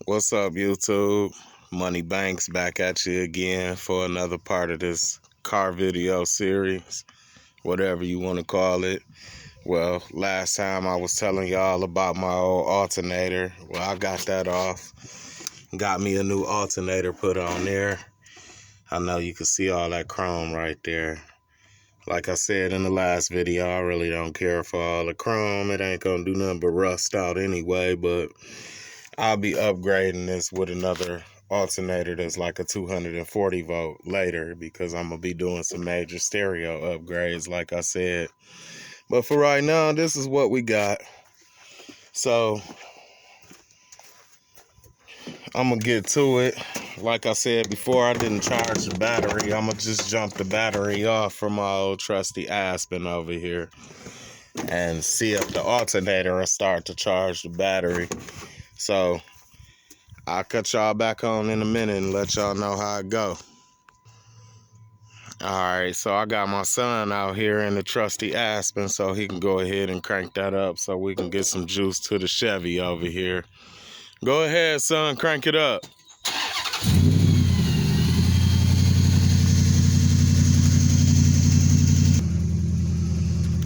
What's up, YouTube? Money Banks back at you again for another part of this car video series, whatever you want to call it. Well, last time I was telling y'all about my old alternator. Well, I got that off. Got me a new alternator put on there. I know you can see all that chrome right there. Like I said in the last video, I really don't care for all the chrome. It ain't gonna do nothing but rust out anyway, but I'll be upgrading this with another alternator that's like a 240 volt later, because I'm gonna be doing some major stereo upgrades like I said. But for right now, this is what we got. So I'm gonna get to it. Like I said before, I didn't charge the battery. I'm gonna just jump the battery off from my old trusty Aspen over here and see if the alternator will start to charge the battery. So I'll cut y'all back on in a minute and let y'all know how it go. Alright, so I got my son out here in the trusty Aspen, so he can go ahead and crank that up so we can get some juice to the Chevy over here. Go ahead, son, crank it up.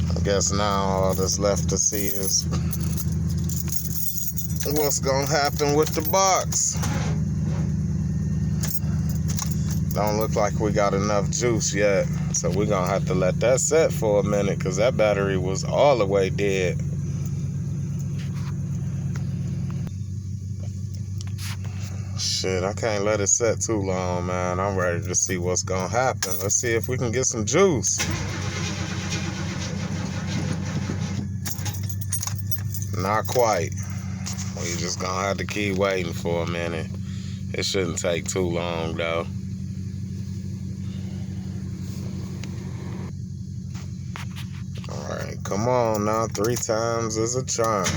I guess now all that's left to see is what's gonna happen with the box. Don't look like we got enough juice yet, so we're gonna have to let that set for a minute, because that battery was all the way dead. Shit, I can't let it set too long, man. I'm ready to see what's gonna happen. Let's see if we can get some juice. Not quite. We just gonna have to keep waiting for a minute. It shouldn't take too long though. Alright, come on now. 3 times is a charm.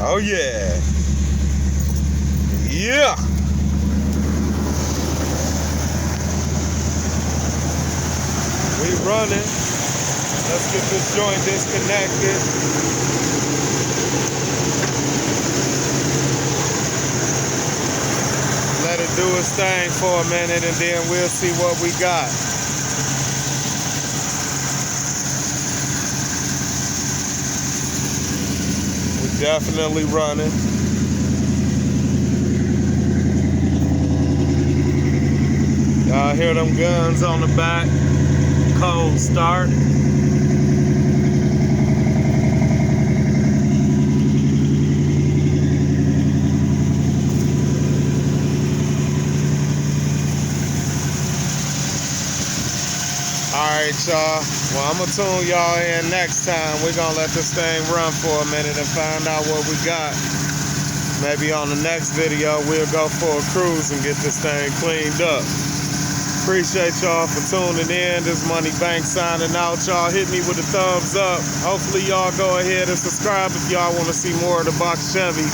Oh yeah. Yeah. We running. Let's get this joint disconnected. Let it do its thing for a minute, and then we'll see what we got. We're definitely running. Y'all hear them guns on the back? Cold start. Alright, y'all. Well, I'm going to tune y'all in next time. We're going to let this thing run for a minute and find out what we got. Maybe on the next video, we'll go for a cruise and get this thing cleaned up. Appreciate y'all for tuning in. This Money Bank signing out. Y'all hit me with a thumbs up. Hopefully, y'all go ahead and subscribe if y'all want to see more of the box Chevy.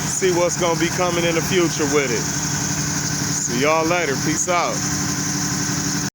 See what's going to be coming in the future with it. See y'all later. Peace out.